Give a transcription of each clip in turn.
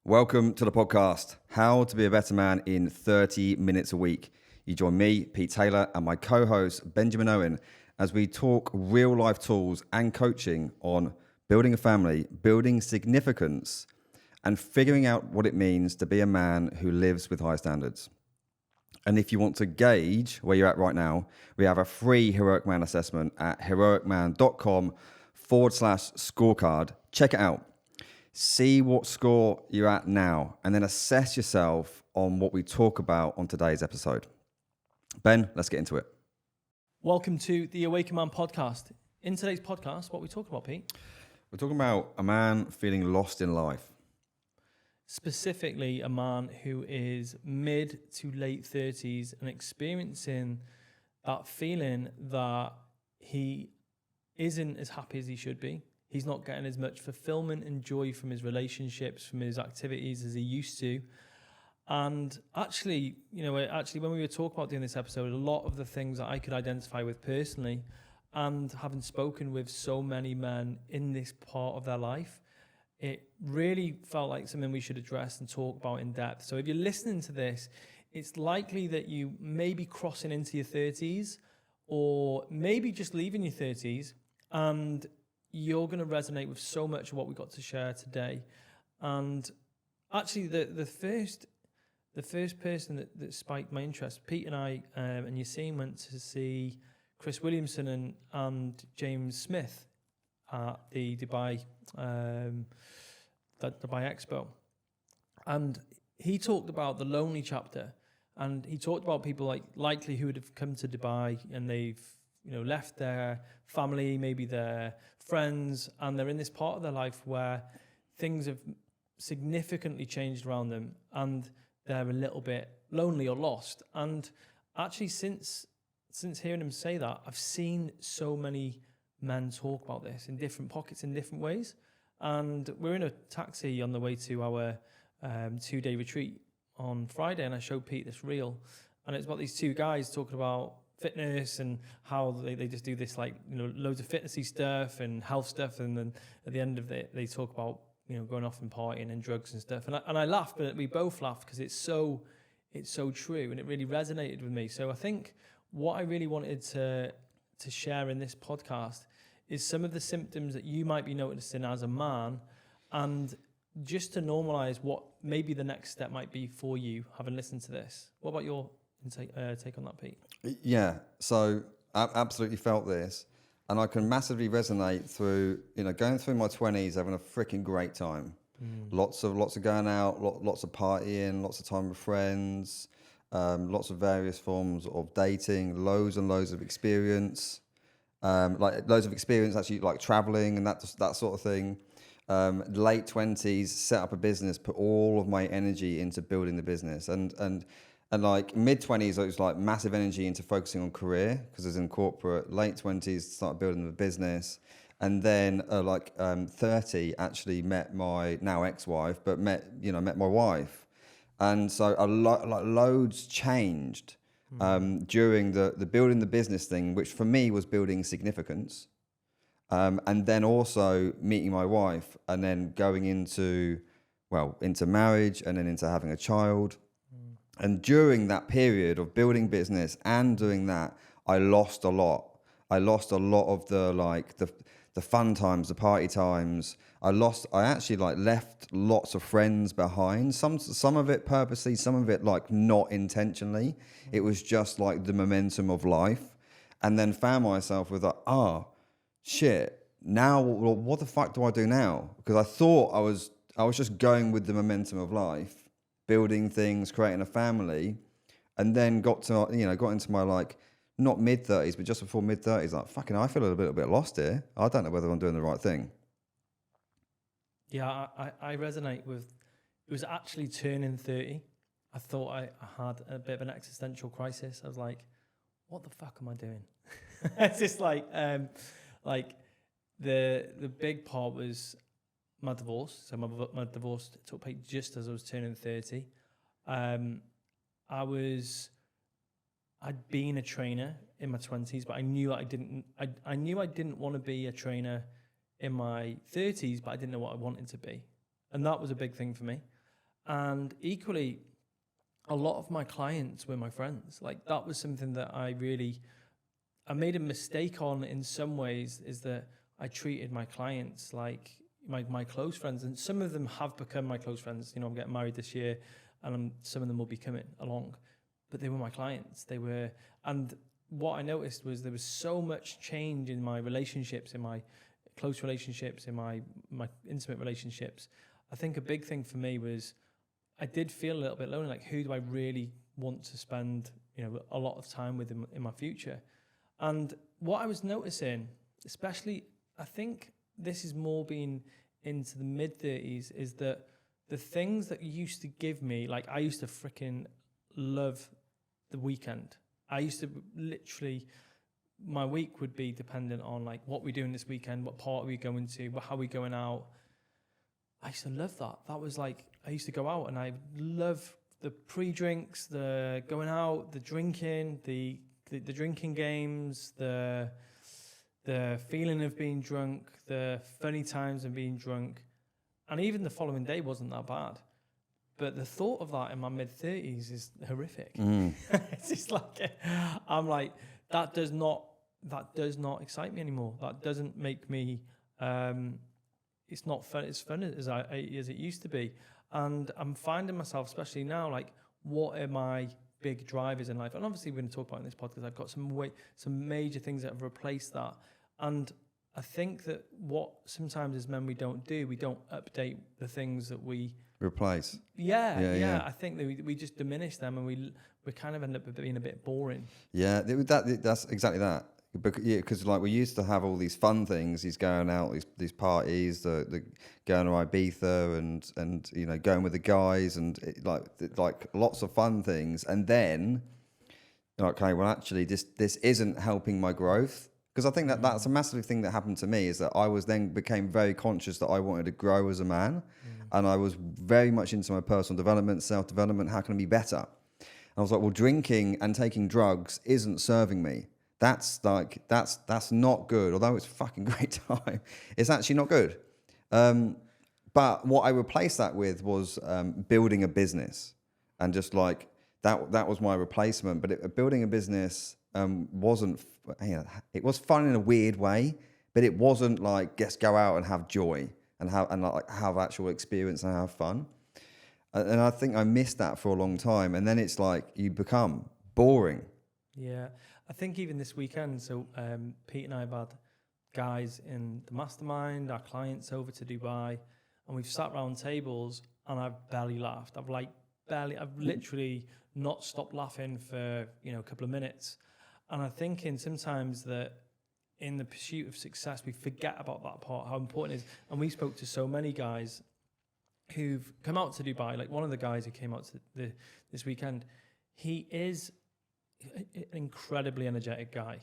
Welcome to the podcast, How to Be a Better Man in 30 Minutes a Week. You join me, Pete Taylor, and my co-host, Benjamin Owen, as we talk real-life tools and coaching on building a family, building significance, and figuring out what it means to be a man who lives with high standards. And if you want to gauge where you're at right now, we have a free Heroic Man assessment at heroicman.com/scorecard. Check it out. See what score you're at now, and then assess yourself on what we talk about on today's episode. Ben, let's get into it. Welcome to the Awaken Man podcast. In today's podcast, what are we talking about, Pete? We're talking about a man feeling lost in life. Specifically, a man who is mid to late 30s and experiencing that feeling that he isn't as happy as he should be. He's not getting as much fulfillment and joy from his relationships, from his activities as he used to. And actually, when we were talking about doing this episode, a lot of the things that I could identify with personally, and having spoken with so many men in this part of their life, it really felt like something we should address and talk about in depth. So if you're listening to this, it's likely that you may be crossing into your 30s or maybe just leaving your 30s, and you're going to resonate with so much of what we got to share today. And actually, the first person that spiked my interest, Pete and I and Yassine went to see Chris Williamson and James Smith at the Dubai Expo, and he talked about the lonely chapter, and he talked about people likely who would have come to Dubai and they've left their family, maybe their friends, and they're in this part of their life where things have significantly changed around them and they're a little bit lonely or lost. And actually, since hearing him say that, I've seen so many men talk about this in different pockets, in different ways. And we're in a taxi on the way to our 2-day retreat on Friday, and I showed Pete this reel, and it's about these two guys talking about fitness and how they just do this loads of fitnessy stuff and health stuff, and then at the end of it they talk about going off and partying and drugs and stuff, and I laughed, but we both laughed because it's so true, and it really resonated with me. So I think what I really wanted to share in this podcast is some of the symptoms that you might be noticing as a man, and just to normalize what maybe the next step might be for you, having listened to this. What about your take on that, Pete? Yeah, so I absolutely felt this, and I can massively resonate through, going through my 20s, having a freaking great time. Lots of going out, lots of partying, lots of time with friends, lots of various forms of dating, loads and loads of experience, actually, like traveling and that sort of thing. Late 20s, set up a business, put all of my energy into building the business, and like mid 20s, it was like massive energy into focusing on career because I was in corporate. Late 20s, started building the business, and then 30, actually met my now ex-wife, but met my wife, and so loads changed during the building the business thing, which for me was building significance, and then also meeting my wife, and then going into marriage, and then into having a child. And during that period of building business and doing that, I lost a lot. I lost a lot of the fun times, the party times. I actually left lots of friends behind. Some of it purposely, some of it not intentionally. It was just the momentum of life. And then found myself with shit. Now what the fuck do I do now? Because I thought I was just going with the momentum of life, building things, creating a family, and then got into my not mid 30s, but just before mid 30s, I feel a little bit lost here. I don't know whether I'm doing the right thing. Yeah, I resonate with. It was actually turning 30. I thought I had a bit of an existential crisis. I was like, what the fuck am I doing? It's just the big part was my divorce. So my divorce took place just as I was turning 30. I'd been a trainer in my 20s, but I knew I didn't want to be a trainer in my 30s, but I didn't know what I wanted to be. And that was a big thing for me. And equally, a lot of my clients were my friends. Like that was something that I made a mistake on in some ways, is that I treated my clients like my close friends, and some of them have become my close friends. You know, I'm getting married this year, and some of them will be coming along, but they were my clients. And what I noticed was there was so much change in my relationships, in my close relationships, in my intimate relationships. I think a big thing for me was I did feel a little bit lonely. Like, who do I really want to spend, a lot of time with in my future? And what I was noticing, especially, I think this is more being into the mid-30s, is that the things that used to give me, like I used to freaking love the weekend. I used to literally, my week would be dependent on like what we're doing this weekend, what part are we going to, how are we going out. I used to love that. That was like, I used to go out and I love the pre-drinks, the going out, the drinking, the drinking games, the feeling of being drunk, the funny times of being drunk. And even the following day wasn't that bad. But the thought of that in my mid-30s is horrific. It's just like, I'm like, that does not excite me anymore. That doesn't make me, it's not fun. It's fun as it used to be. And I'm finding myself, especially now, like, what are my big drivers in life? And obviously we're going to talk about in this podcast, I've got some major things that have replaced that. And I think that what sometimes as men we don't update the things that we replace. Yeah. I think that we just diminish them, and we kind of end up being a bit boring. Yeah, that's exactly that. Because like we used to have all these fun things, these going out, these parties, the going to Ibiza and going with the guys and like lots of fun things, and then okay, well actually this isn't helping my growth. Because I think that's a massive thing that happened to me, is that I became very conscious that I wanted to grow as a man, and I was very much into my personal development, self-development. How can I be better? And I was like, well, drinking and taking drugs isn't serving me. That's not good. Although it's a fucking great time, it's actually not good. But what I replaced that with was building a business, and just like that was my replacement. But building a business wasn't. It was fun in a weird way, but it wasn't like just go out and have joy and have actual experience and have fun. And I think I missed that for a long time. And then it's like you become boring. Yeah, I think even this weekend, so Pete and I have had guys in the mastermind, our clients over to Dubai, and we've sat around tables and I've barely laughed. I've literally not stopped laughing for, a couple of minutes. And I'm thinking sometimes that in the pursuit of success, we forget about that part, how important it is. And we spoke to so many guys who've come out to Dubai. Like one of the guys who came out to this weekend, he is an incredibly energetic guy.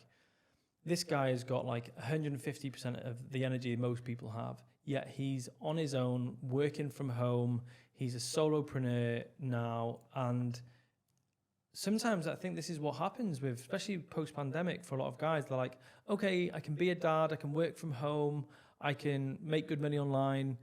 This guy has got like 150% of the energy most people have, yet he's on his own, working from home. He's a solopreneur now, and sometimes I think this is what happens with, especially post-pandemic, for a lot of guys. They're like, okay, I can be a dad, I can work from home, I can make good money online.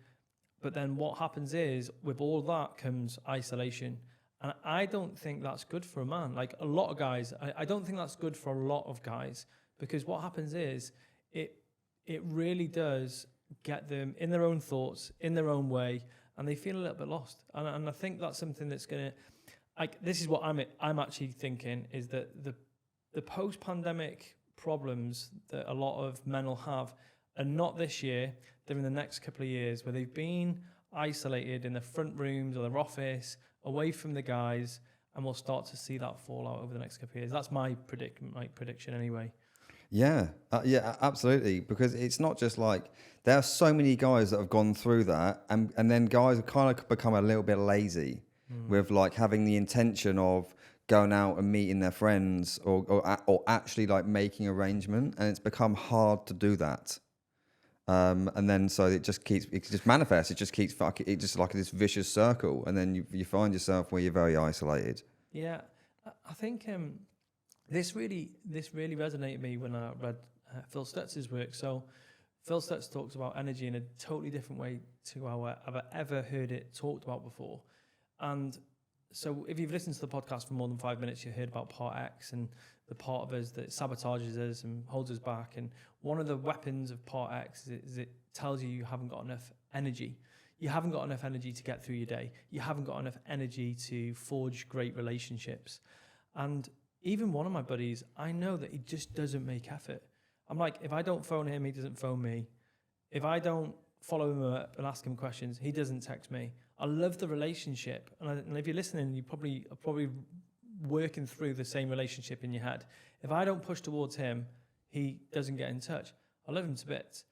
But then what happens is, with all that comes isolation. And I don't think that's good for a man. Like a lot of guys, I don't think that's good for a lot of guys, because what happens is it really does get them in their own thoughts, in their own way, and they feel a little bit lost. And I think that's something that's going to, this is what I'm actually thinking, is that the post-pandemic problems that a lot of men will have are not this year, they're in the next couple of years, where they've been isolated in their front rooms or their office, away from the guys, and we'll start to see that fall out over the next couple of years. That's my prediction anyway. Yeah, absolutely. Because it's not just like, there are so many guys that have gone through that, and then guys have kind of become a little bit lazy with like having the intention of going out and meeting their friends or actually like making arrangement, and it's become hard to do that. And then so it just manifests. It just keeps it just like this vicious circle, and then you find yourself where you're very isolated. Yeah, I think this really resonated with me when I read Phil Stutz's work. So Phil Stutz talks about energy in a totally different way to how I've ever heard it talked about before. And so if you've listened to the podcast for more than 5 minutes, you've heard about part X and the part of us that sabotages us and holds us back. And one of the weapons of part X is it tells you haven't got enough energy. You haven't got enough energy to get through your day. You haven't got enough energy to forge great relationships. And even one of my buddies, I know that he just doesn't make effort. I'm like, if I don't phone him, he doesn't phone me. If I don't follow him up and ask him questions, he doesn't text me. I love the relationship. And if you're listening, you are probably working through the same relationship in your head. If I don't push towards him, he doesn't get in touch. I love him to bits.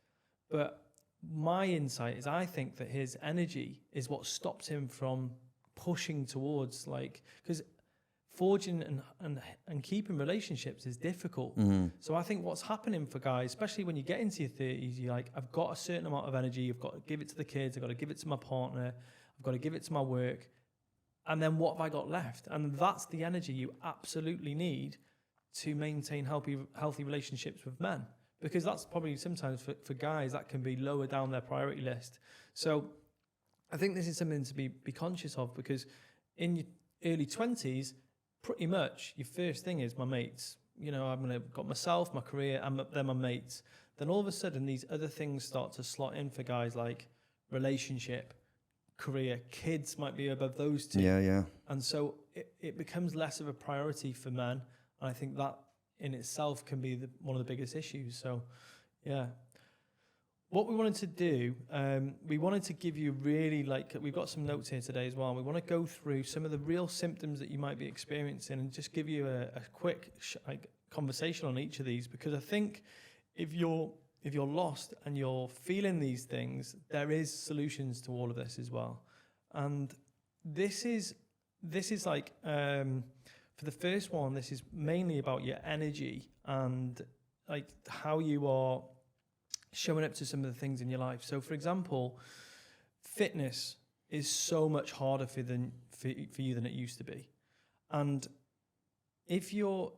But my insight is I think that his energy is what stops him from pushing towards, like, because forging and keeping relationships is difficult. So I think what's happening for guys, especially when you get into your 30s, you're like, I've got a certain amount of energy. I've got to give it to the kids. I've got to give it to my partner. I've got to give it to my work. And then what have I got left? And that's the energy you absolutely need to maintain healthy relationships with men. Because that's probably sometimes for guys, that can be lower down their priority list. So I think this is something to be conscious of, because in your early 20s, pretty much your first thing is my mates. You know, got myself, my career, and then my mates. Then all of a sudden, these other things start to slot in for guys, like relationship, career, kids might be above those two. Yeah. And so it becomes less of a priority for men. And I think that in itself can be one of the biggest issues. So, yeah. What we wanted to do, we wanted to give you really, like, we've got some notes here today as well. We want to go through some of the real symptoms that you might be experiencing and just give you a quick conversation on each of these, because I think if you're lost and you're feeling these things, there is solutions to all of this as well. And this is like, for the first one, this is mainly about your energy and like how you are showing up to some of the things in your life. So, for example, fitness is so much harder for you than it used to be. And if you're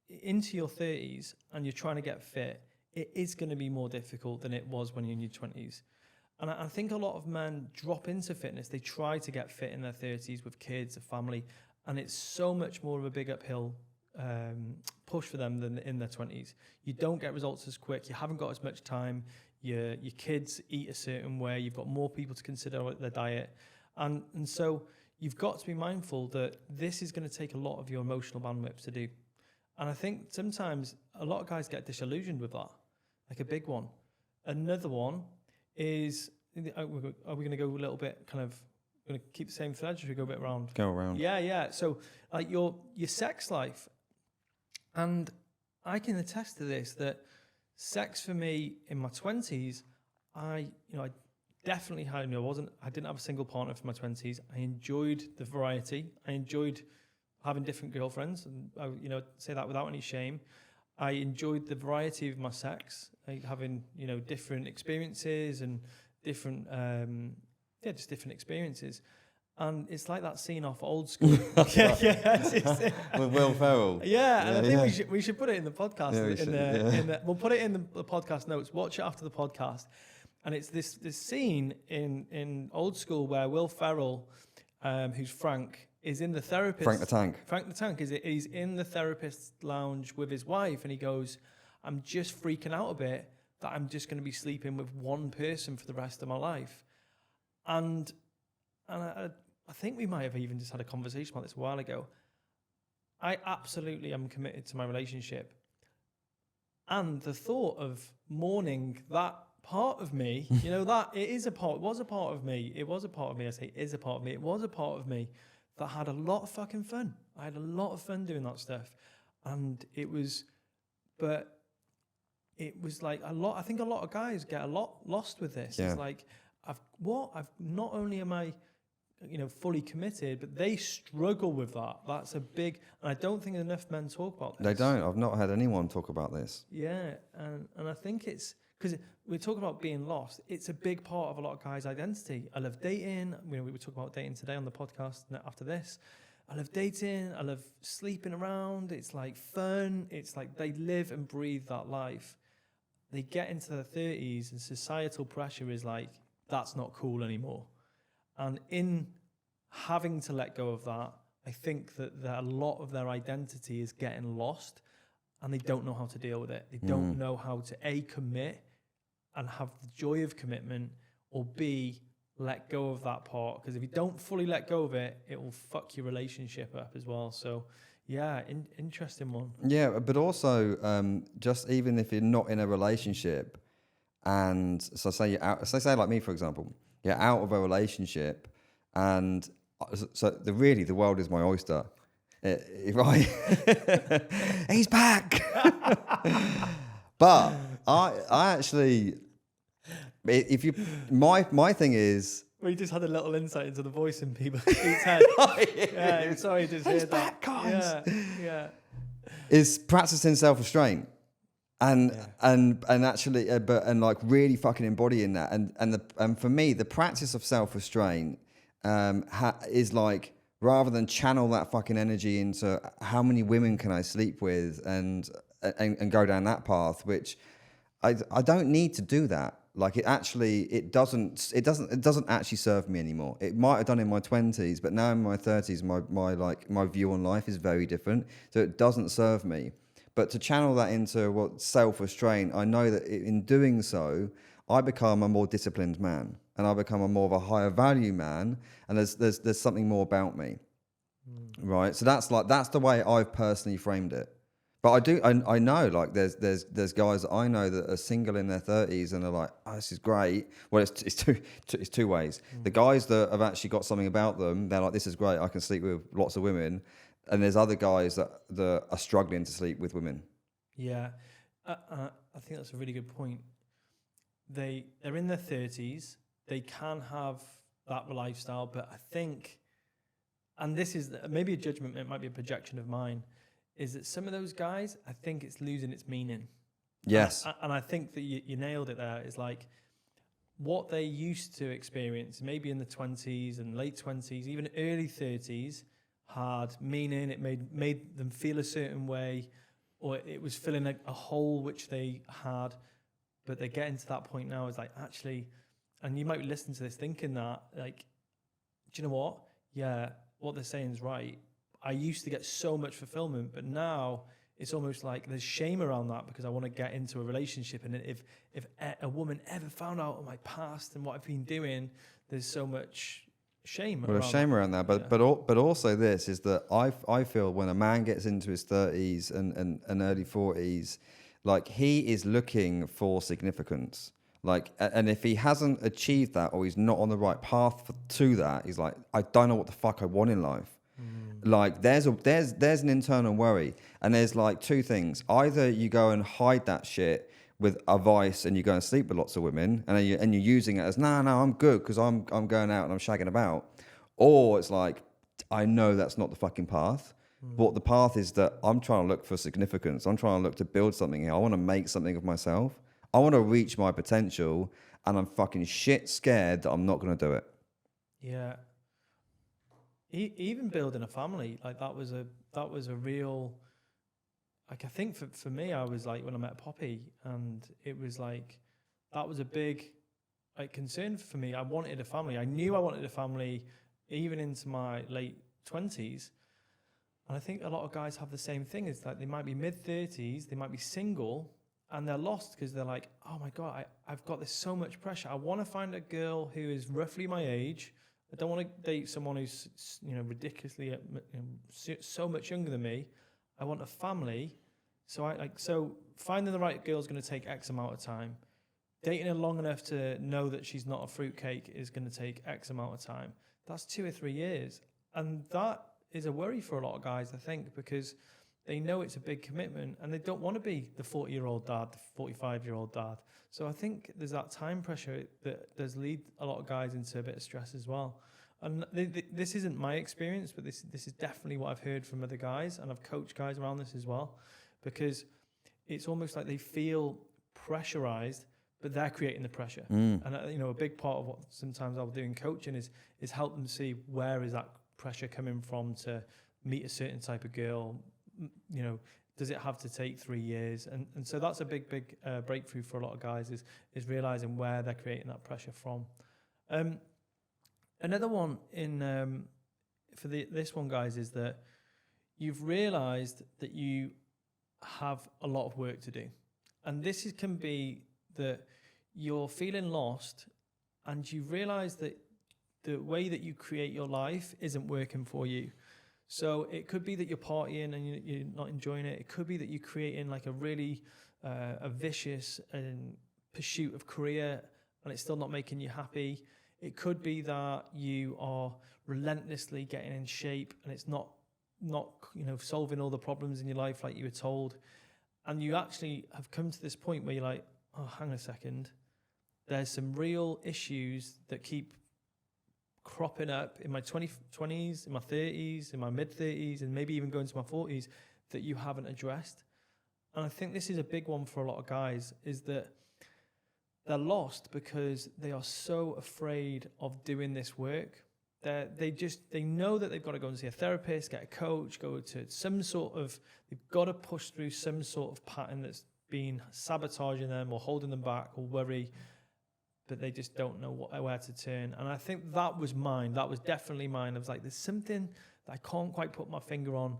into your 30s and you're trying to get fit, it is going to be more difficult than it was when you're in your 20s. And I think a lot of men drop into fitness. They try to get fit in their 30s with kids, a family, and it's so much more of a big uphill push for them than in their 20s. You don't get results as quick. You haven't got as much time. Your kids eat a certain way. You've got more people to consider their diet. And so you've got to be mindful that this is going to take a lot of your emotional bandwidth to do. And I think sometimes a lot of guys get disillusioned with that, like a big one. Another one is, are we going to go a little bit kind of, going to keep the same thread, or should we go a bit around? Go around. Yeah. So like your sex life. And I can attest to this, that sex for me in my 20s, I definitely had, I didn't have a single partner for my 20s. I enjoyed the variety. I enjoyed having different girlfriends, and I say that without any shame. I enjoyed the variety of my sex, like having, different experiences and different, just different experiences. And it's like that scene off Old School. With Will Ferrell. Yeah, and I think we should put it in the podcast. Yeah, we'll put it in the podcast notes. Watch it after the podcast. And it's this scene in Old School where Will Ferrell, who's Frank, is in the therapist. Frank the Tank. He's in the therapist's lounge with his wife, and he goes, I'm just freaking out a bit that I'm just going to be sleeping with one person for the rest of my life. And I think we might have even just had a conversation about this a while ago. I absolutely am committed to my relationship. And the thought of mourning that part of me, that was a part of me. I say it is a part of me. It was a part of me that had a lot of fucking fun. I had a lot of fun doing that stuff. And it was like I think a lot of guys get a lot lost with this. Yeah. It's like, I've not only am I, fully committed, but they struggle with that. That's a big, and I don't think enough men talk about this. They don't. I've not had anyone talk about this. Yeah, and I think it's because we're talking about being lost. It's a big part of a lot of guys' identity. I love dating. We were talking about dating today on the podcast after this. I love dating. I love sleeping around. It's like fun. It's like they live and breathe that life. They get into their 30s and societal pressure is like, that's not cool anymore. And in having to let go of that, I think that a lot of their identity is getting lost, and they don't know how to deal with it. They don't know how to A, commit and have the joy of commitment, or B, let go of that part. Because if you don't fully let go of it, it will fuck your relationship up as well. So yeah, interesting one. Yeah, but also just even if you're not in a relationship, and so say you're out, so say like me, for example, you're out of a relationship, and so the world is my oyster. If I, he's back. But I actually, if you, my thing is, We just had a little insight into the voice in people's head. Yeah, sorry to hear that. guys. Yeah. Is practicing self-restraint. And actually, and like really fucking embodying that, and for me, the practice of self-restraint is like, rather than channel that fucking energy into how many women can I sleep with and go down that path, which I don't need to do that. Like it doesn't actually serve me anymore. It might have done in my 20s, but now in my 30s, my view on life is very different. So it doesn't serve me. But to channel that into self-restraint, I know that in doing so, I become a more disciplined man, and I become a more of a higher value man, and there's something more about me, right? So that's the way I've personally framed it. But I know like there's guys that I know that are single in their 30s and are like, oh, this is great. Well, it's two ways. The guys that have actually got something about them, they're like, this is great. I can sleep with lots of women. And there's other guys that are struggling to sleep with women. Yeah, I think that's a really good point. They're in their 30s. They can have that lifestyle, but I think, and this is maybe a judgment, it might be a projection of mine, is that some of those guys, I think it's losing its meaning. Yes. And I think that you nailed it there. It's like what they used to experience, maybe in the 20s and late 20s, even early 30s, had meaning. It made them feel a certain way, or it was filling a hole which they had. But they're getting to that point now. It's like, actually, and you might listen to this thinking that, like, do you know what? Yeah, what they're saying is right. I used to get so much fulfillment, but now it's almost like there's shame around that, because I want to get into a relationship. And if a woman ever found out of my past and what I've been doing, there's so much shame. Well, there's shame around that, but also this is that I feel when a man gets into his 30s and early 40s, like he is looking for significance. Like, and if he hasn't achieved that, or he's not on the right path to that, he's like, I don't know what the fuck I want in life. Like there's an internal worry, and there's like two things. Either you go and hide that shit with a vice and you go and sleep with lots of women, and you're using it as, no, I'm good because I'm going out and I'm shagging about. Or it's like, I know that's not the fucking path. But the path is that I'm trying to look for significance. I'm trying to look to build something here. I want to make something of myself. I want to reach my potential, and I'm fucking shit scared that I'm not going to do it. Yeah. Even building a family, like that was a real, like, I think for me, I was like, when I met Poppy, and it was like, that was a big like concern for me. I wanted a family. I knew I wanted a family even into my late 20s. And I think a lot of guys have the same thing. It's like they might be mid-30s, they might be single, and they're lost because they're like, oh my God, I've got this so much pressure. I want to find a girl who is roughly my age. I don't want to date someone who's, ridiculously, so much younger than me. I want a family. So finding the right girl is going to take X amount of time. Dating her long enough to know that she's not a fruitcake is going to take X amount of time. That's 2 or 3 years. And that is a worry for a lot of guys, I think, because they know it's a big commitment and they don't want to be the 40-year-old dad, the 45-year-old dad. So I think there's that time pressure that does lead a lot of guys into a bit of stress as well. And this isn't my experience, but this is definitely what I've heard from other guys, and I've coached guys around this as well, because it's almost like they feel pressurized, but they're creating the pressure. And a big part of what sometimes I'll do in coaching is help them see where is that pressure coming from to meet a certain type of girl. Does it have to take 3 years? And so that's a big breakthrough for a lot of guys is realizing where they're creating that pressure from. Another one in for this one, guys, is that you've realized that you have a lot of work to do. And can be that you're feeling lost and you realize that the way that you create your life isn't working for you. So it could be that you're partying and you're not enjoying it. It could be that you're creating like a really a vicious pursuit of career and it's still not making you happy. It could be that you are relentlessly getting in shape and it's not solving all the problems in your life like you were told. And you actually have come to this point where you're like, oh, hang on a second. There's some real issues that keep cropping up in my 20s, in my 30s, in my mid-30s, and maybe even going to my 40s that you haven't addressed. And I think this is a big one for a lot of guys, is that they're lost because they are so afraid of doing this work. They know that they've got to go and see a therapist, get a coach, go to some sort of, they've got to push through some sort of pattern that's been sabotaging them or holding them back or worry, but they just don't know where to turn. And I think that was mine. That was definitely mine. I was like, there's something that I can't quite put my finger on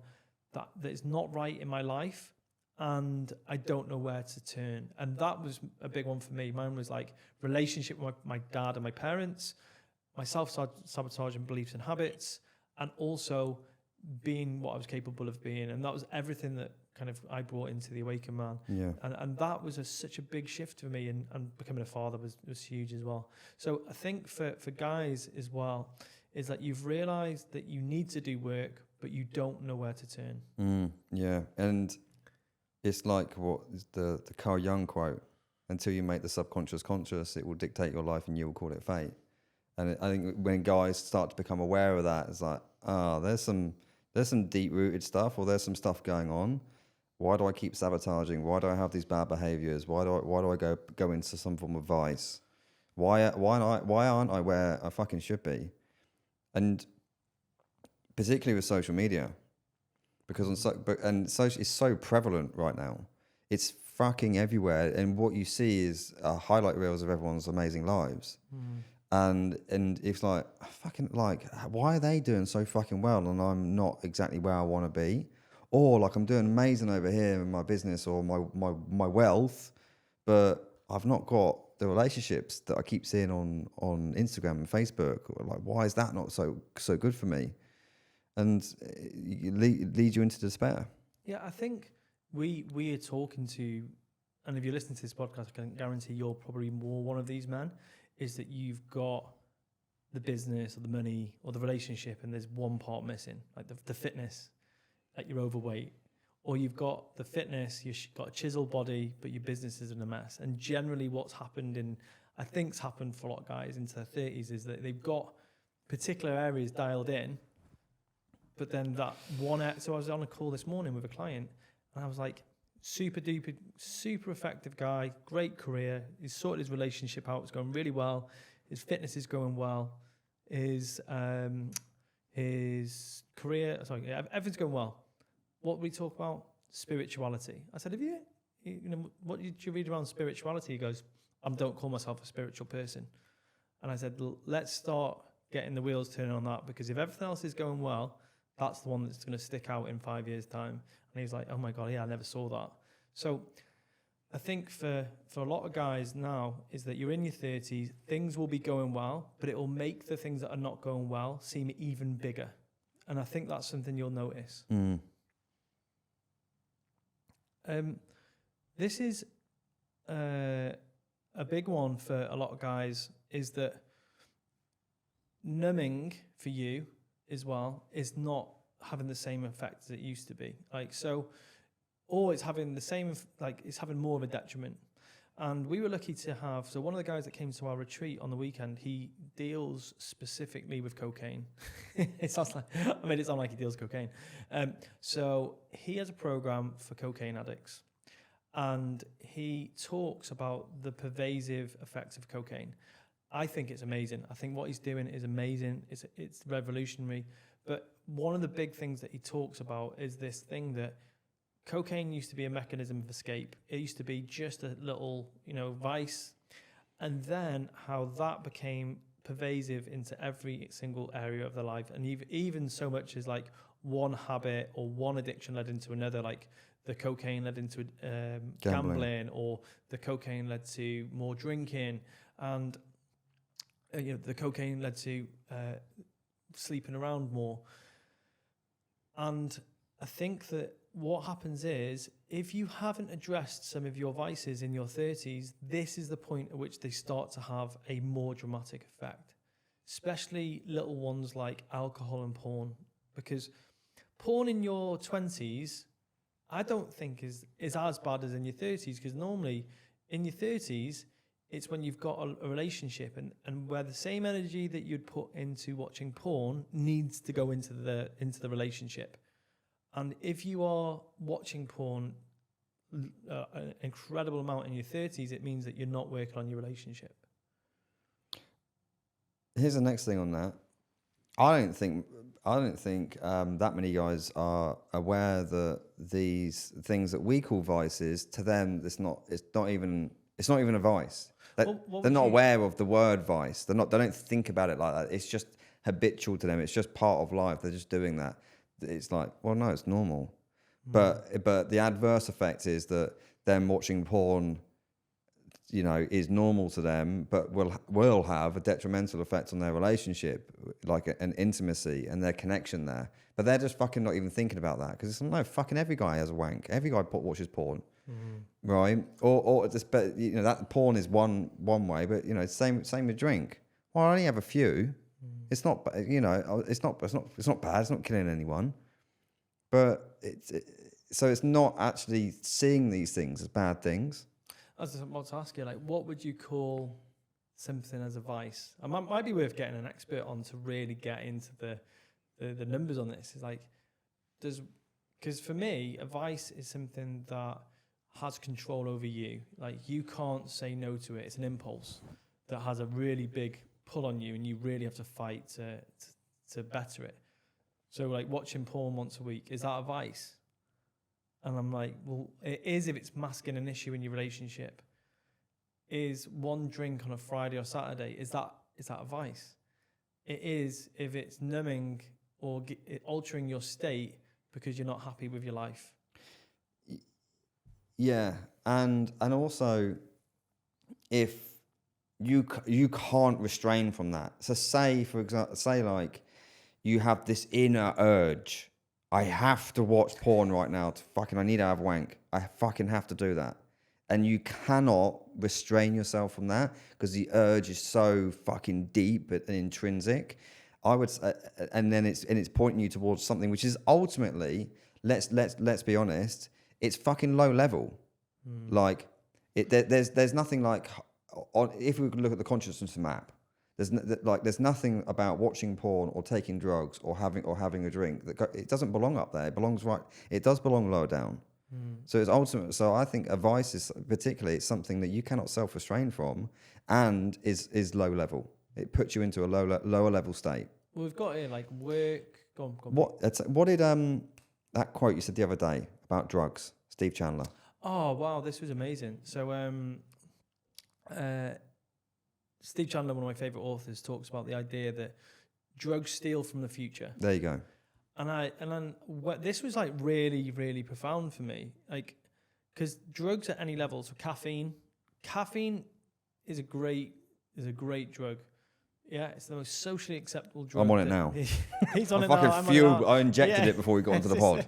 that is not right in my life, and I don't know where to turn. And that was a big one for me. Mine was like relationship with my dad and my parents, my self-sabotaging beliefs and habits, and also being what I was capable of being. And that was everything that kind of I brought into the Awakened Man. Yeah. And that was such a big shift for me, and becoming a father was huge as well. So I think for guys as well, is that you've realized that you need to do work, but you don't know where to turn. Yeah. And it's like what is the Carl Jung quote, until you make the subconscious conscious, it will dictate your life and you will call it fate. And I think when guys start to become aware of that, it's like, there's some deep-rooted stuff, or there's some stuff going on. Why do I keep sabotaging? Why do I have these bad behaviors? Why do I go into some form of vice? Why aren't I where I fucking should be? And particularly with social media, because it's so prevalent right now. It's fucking everywhere, and what you see is highlight reels of everyone's amazing lives. And it's like, fucking, like, why are they doing so fucking well and I'm not exactly where I want to be? Or like, I'm doing amazing over here in my business or my wealth, but I've not got the relationships that I keep seeing on Instagram and Facebook. Like, why is that not so good for me? And it leads you into despair. Yeah, I think we are talking to, and if you're listening to this podcast, I can guarantee you're probably more one of these men, is that you've got the business or the money or the relationship and there's one part missing, like the fitness, like you're overweight, or you've got the fitness, you've got a chiseled body, but your business is in a mess. And generally what's happened I think it's happened for a lot of guys into their 30s, is that they've got particular areas dialed in, but then that one, so I was on a call this morning with a client and I was like, super duper, super effective guy, great career. He's sorted his relationship out. It's going really well. His fitness is going well. His career, everything's going well. What we talk about? Spirituality. I said, what did you read around spirituality? He goes, I don't call myself a spiritual person. And I said, let's start getting the wheels turning on that, because if everything else is going well, that's the one that's going to stick out in 5 years' time. And he's like, oh my God, yeah, I never saw that. So I think for a lot of guys now is that you're in your 30s, things will be going well, but it will make the things that are not going well seem even bigger. And I think that's something you'll notice. This is a big one for a lot of guys, is that numbing for you as well is not having the same effect as it used to be. Or it's having the same, it's having more of a detriment. And we were lucky to have, so one of the guys that came to our retreat on the weekend, he deals specifically with cocaine. It sounds like, I made it sound like he deals cocaine. So he has a program for cocaine addicts. And he talks about the pervasive effects of cocaine. I think it's amazing. I think what he's doing is amazing. It's revolutionary. But one of the big things that he talks about is this thing that cocaine used to be a mechanism of escape. It used to be just a little, vice. And then how that became pervasive into every single area of their life, and even so much as like one habit or one addiction led into another, like the cocaine led into gambling, or the cocaine led to more drinking, and the cocaine led to sleeping around more. And I think that what happens is, if you haven't addressed some of your vices in your 30s, this is the point at which they start to have a more dramatic effect, especially little ones like alcohol and porn. Because porn in your 20s, I don't think is as bad as in your 30s, because normally in your 30s, it's when you've got a relationship, and where the same energy that you'd put into watching porn needs to go into the relationship. And if you are watching porn an incredible amount in your 30s, it means that you're not working on your relationship. Here's the next thing on that. I don't think that many guys are aware that these things that we call vices, to them, it's not even a vice. They're not aware of the word vice. They don't think about it like that. It's just habitual to them. It's just part of life. They're just doing that. It's like, well, no, it's normal. But the adverse effect is that them watching porn, is normal to them, but will have a detrimental effect on their relationship, like an intimacy and their connection there. But they're just fucking not even thinking about that, because it's no, fucking every guy has a wank. Every guy watches porn, right? Or just, but that porn is one way, but same with drink. Well, I only have a few. It's not, it's not bad. It's not killing anyone, but so it's not actually seeing these things as bad things. I was about to ask you, like, what would you call something as a vice? It might be worth getting an expert on to really get into the numbers on this. It's like, because for me, a vice is something that has control over you. Like, you can't say no to it. It's an impulse that has a really big pull on you, and you really have to fight to better it. So, like, watching porn once a week, is that a vice? And I'm like, well, it is if it's masking an issue in your relationship. Is one drink on a Friday or Saturday, is that a vice? It is if it's numbing or altering your state because you're not happy with your life. Yeah, and also, if you can't restrain from that. So say, for example, like you have this inner urge. I have to watch porn right now. I need to have wank. I fucking have to do that. And you cannot restrain yourself from that, because the urge is so fucking deep and intrinsic. I would say, and then it's pointing you towards something which is ultimately, let's be honest, it's fucking low level. Like there's nothing like, if we look at the consciousness map, there's nothing about watching porn or taking drugs or having a drink it doesn't belong up there. It belongs right. It does belong lower down. So it's ultimate. So I think a vice is particularly, it's something that you cannot self-restrain from, and is low level. It puts you into a lower level state. Well, we've got here like work. Go on. What did that quote you said the other day about drugs, Steve Chandler? Oh wow, this was amazing. So Steve Chandler, one of my favorite authors, talks about the idea that drugs steal from the future. There you go. And this was like really, really profound for me, like, because drugs at any level. So caffeine is a great drug. Yeah, it's the most socially acceptable drug. I'm on it now. He's on it now. I injected it before we got onto the pod.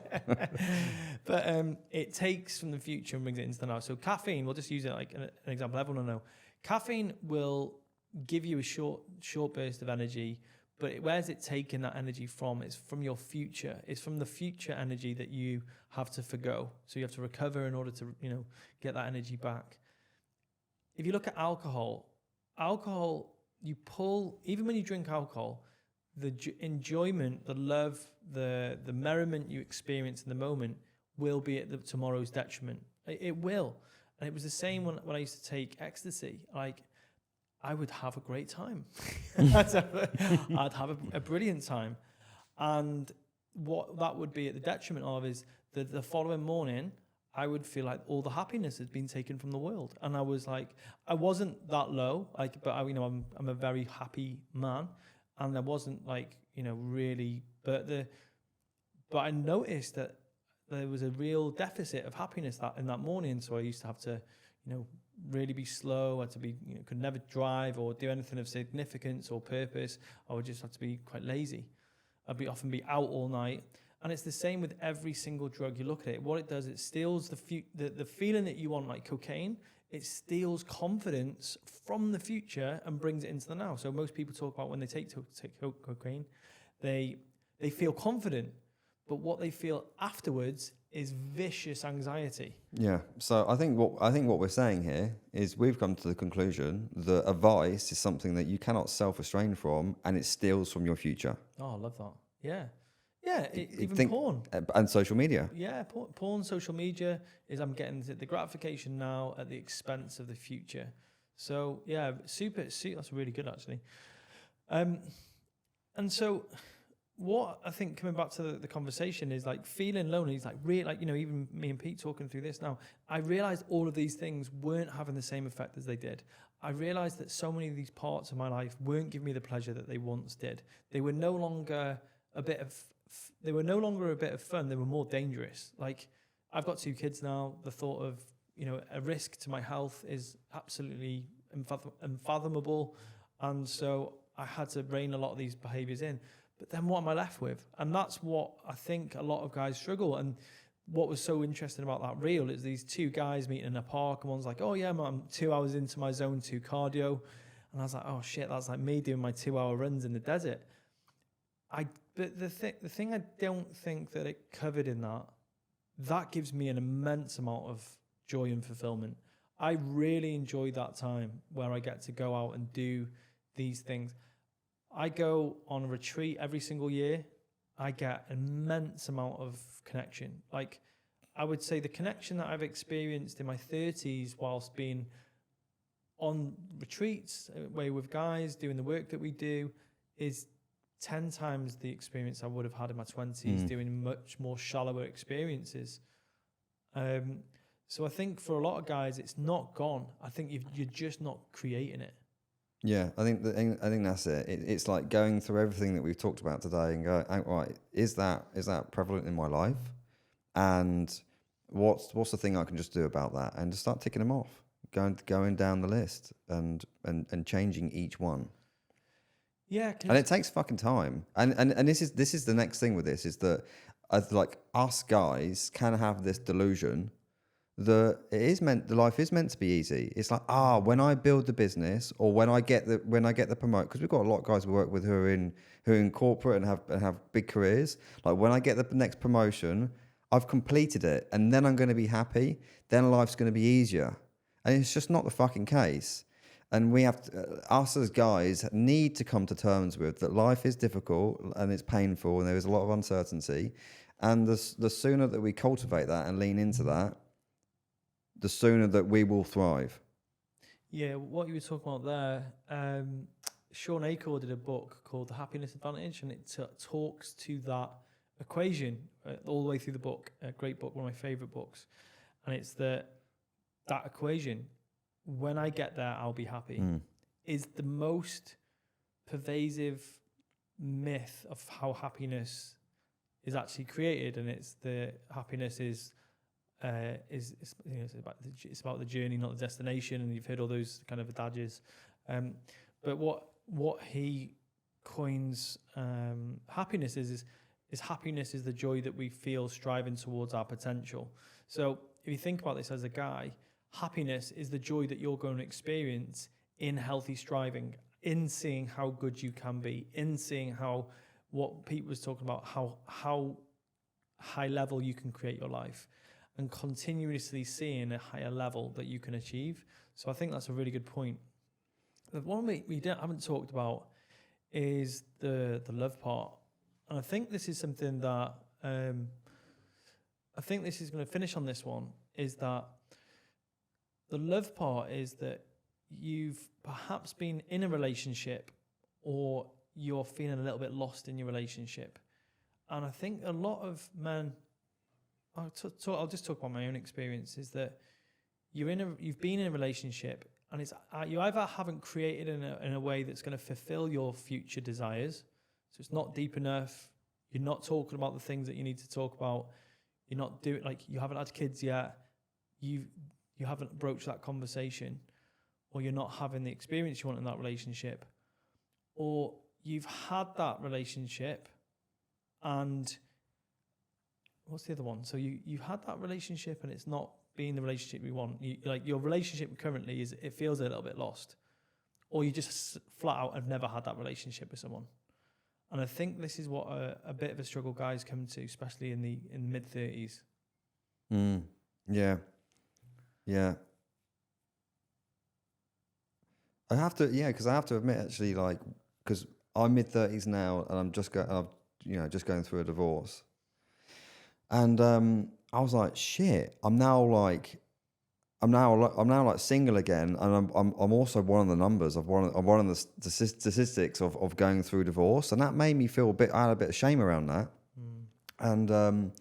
But it takes from the future and brings it into the now. So caffeine, we'll just use it like an example. Everyone will know. Caffeine will give you a short burst of energy, but where's it taking that energy from? It's from your future. It's from the future energy that you have to forgo. So you have to recover in order to, get that energy back. If you look at alcohol, you pull, even when you drink alcohol, the enjoyment, the love, the merriment you experience in the moment will be at tomorrow's detriment. It will. And it was the same when I used to take ecstasy. Like, I would have a great time. I'd have a brilliant time. And what that would be at the detriment of is the following morning, I would feel like all the happiness has been taken from the world. And I was like, I wasn't that low, like, but I'm a very happy man, and I wasn't like, really, but I noticed that there was a real deficit of happiness that in that morning. So I used to have to, really be slow. I had to be, could never drive or do anything of significance or purpose. I would just have to be quite lazy. I'd often be out all night. And it's the same with every single drug. You look at it, what it does, it steals the feeling that you want, like cocaine. It steals confidence from the future and brings it into the now. So most people talk about when they take cocaine, they feel confident, but what they feel afterwards is vicious anxiety. Yeah. So I think what we're saying here is we've come to the conclusion that a vice is something that you cannot self-restrain from, and it steals from your future. Oh, I love that. Yeah. Yeah, even porn. And social media. Yeah, porn, social media is I'm getting the gratification now at the expense of the future. So, yeah, super that's really good, actually. And so what I think, coming back to the conversation, is like feeling lonely is like really, like, even me and Pete talking through this now, I realized all of these things weren't having the same effect as they did. I realized that so many of these parts of my life weren't giving me the pleasure that they once did. They were no longer a bit of fun. They were more dangerous. Like, I've got 2 kids now. The thought of, a risk to my health is absolutely unfathomable. And so I had to rein a lot of these behaviors in. But then what am I left with? And that's what I think a lot of guys struggle. And what was so interesting about that reel is these 2 guys meeting in a park, and one's like, oh yeah, I'm 2 hours into my zone 2 cardio. And I was like, oh shit, that's like me doing my 2-hour runs in the desert. But the thing I don't think that it covered in that gives me an immense amount of joy and fulfillment. I really enjoy that time where I get to go out and do these things. I go on a retreat every single year. I get an immense amount of connection. Like, I would say the connection that I've experienced in my 30s whilst being on retreats, away with guys, doing the work that we do, is 10 times the experience I would have had in my 20s, doing much more shallower experiences. So I think for a lot of guys, it's not gone. I think you're just not creating it. Yeah, I think that's it. It's like going through everything that we've talked about today and go, right, is that prevalent in my life? And what's the thing I can just do about that? And just start ticking them off, going down the list and changing each one. Yeah, and it takes fucking time. And this is the next thing with this is that like us guys can have this delusion that the life is meant to be easy. It's like, when I build the business or when I get the promote, because we've got a lot of guys we work with who are in corporate and have big careers. Like, when I get the next promotion, I've completed it, and then I'm going to be happy. Then life's going to be easier, and it's just not the fucking case. And we have to, us as guys need to come to terms with that life is difficult and it's painful and there is a lot of uncertainty. And the sooner that we cultivate that and lean into that, the sooner that we will thrive. Yeah, what you were talking about there, Sean Acor did a book called The Happiness Advantage, and it talks to that equation all the way through the book. A great book, one of my favorite books. And it's that equation, when I get there, I'll be happy, is the most pervasive myth of how happiness is actually created. And it's the happiness is it's about the journey, not the destination. And you've heard all those kind of adages. But what he coins happiness is happiness is the joy that we feel striving towards our potential. So if you think about this as a guy, happiness is the joy that you're going to experience in healthy striving, in seeing how good you can be, in seeing how, what Pete was talking about, how high level you can create your life, and continuously seeing a higher level that you can achieve. So I think that's a really good point. The one we haven't talked about is the love part. And I think this is something that, I think this is going to finish on this one, is that the love part is that you've perhaps been in a relationship or you're feeling a little bit lost in your relationship. And I think a lot of men I'll just talk about my own experience. Is that you've been in a relationship, and it's you either haven't created in a way that's going to fulfill your future desires, so it's not deep enough. You're not talking about the things that you need to talk about. You're not doing, like, you haven't had kids yet. You haven't broached that conversation, or you're not having the experience you want in that relationship, or you've had that relationship, and what's the other one? So you've had that relationship, and it's not being the relationship you want. Like, your relationship currently it feels a little bit lost, or you just flat out have never had that relationship with someone. And I think this is what a bit of a struggle guys come to, especially in the mid-30s. Yeah. I have to admit, actually, like, because I'm mid-30s now, and I'm just going through a divorce, and I was like, shit, I'm now like single again, and I'm also one of the numbers of one of the statistics of going through divorce, and that made me feel I had a bit of shame around that, and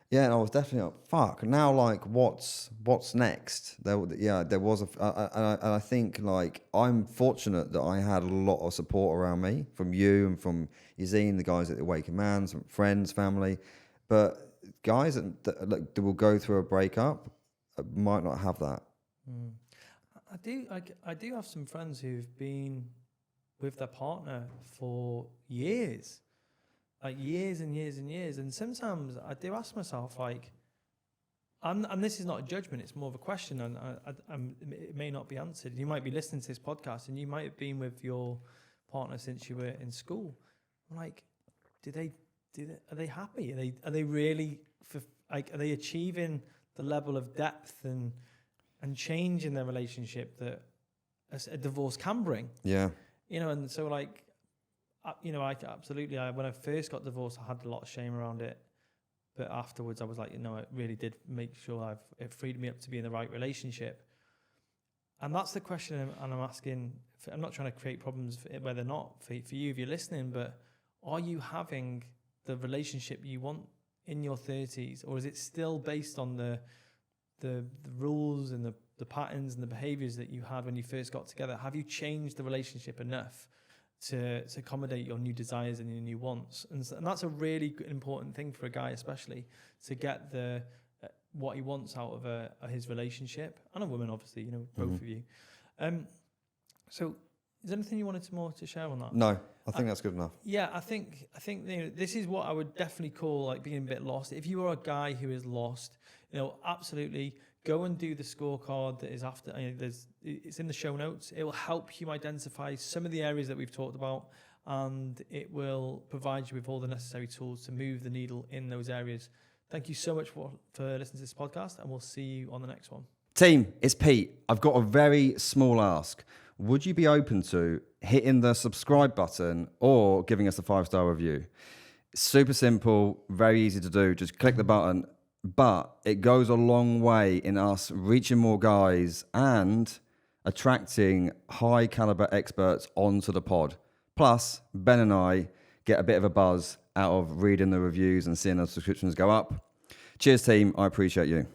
and I was definitely like, fuck. Now, like, what's next? There was and I think, like, I'm fortunate that I had a lot of support around me from you and from Yazine, the guys at the Awakened Man, some friends, family, but guys that will go through a breakup might not have that. I do have some friends who've been with their partner for years, like years and years and years, and sometimes I do ask myself, like, and this is not a judgment, it's more of a question, and it may not be answered. You might be listening to this podcast, and you might have been with your partner since you were in school. I'm like, are they happy? Are they really, like, are they achieving the level of depth and change in their relationship that a divorce can bring? Yeah. And so, like, I absolutely, when I first got divorced, I had a lot of shame around it. But afterwards, I was like, it really did make sure it freed me up to be in the right relationship. And that's the question I'm asking. I'm not trying to create problems where they're not for you if you're listening, but are you having the relationship you want in your 30s, or is it still based on the rules and the patterns and the behaviors that you had when you first got together? Have you changed the relationship enough to accommodate your new desires and your new wants? And that's a really important thing for a guy, especially, to get what he wants out of his relationship, and a woman, obviously, both of you. So is there anything you wanted more to share on that? No, I think that's good enough. Yeah, I think this is what I would definitely call, like, being a bit lost. If you are a guy who is lost, absolutely go and do the scorecard that is after. It's in the show notes. It will help you identify some of the areas that we've talked about, and it will provide you with all the necessary tools to move the needle in those areas. Thank you so much for listening to this podcast, and we'll see you on the next one. Team, it's Pete. I've got a very small ask. Would you be open to hitting the subscribe button or giving us a 5-star review? Super simple, very easy to do. Just click the button, but it goes a long way in us reaching more guys and attracting high caliber experts onto the pod. Plus, Ben and I get a bit of a buzz out of reading the reviews and seeing the subscriptions go up. Cheers, team. I appreciate you.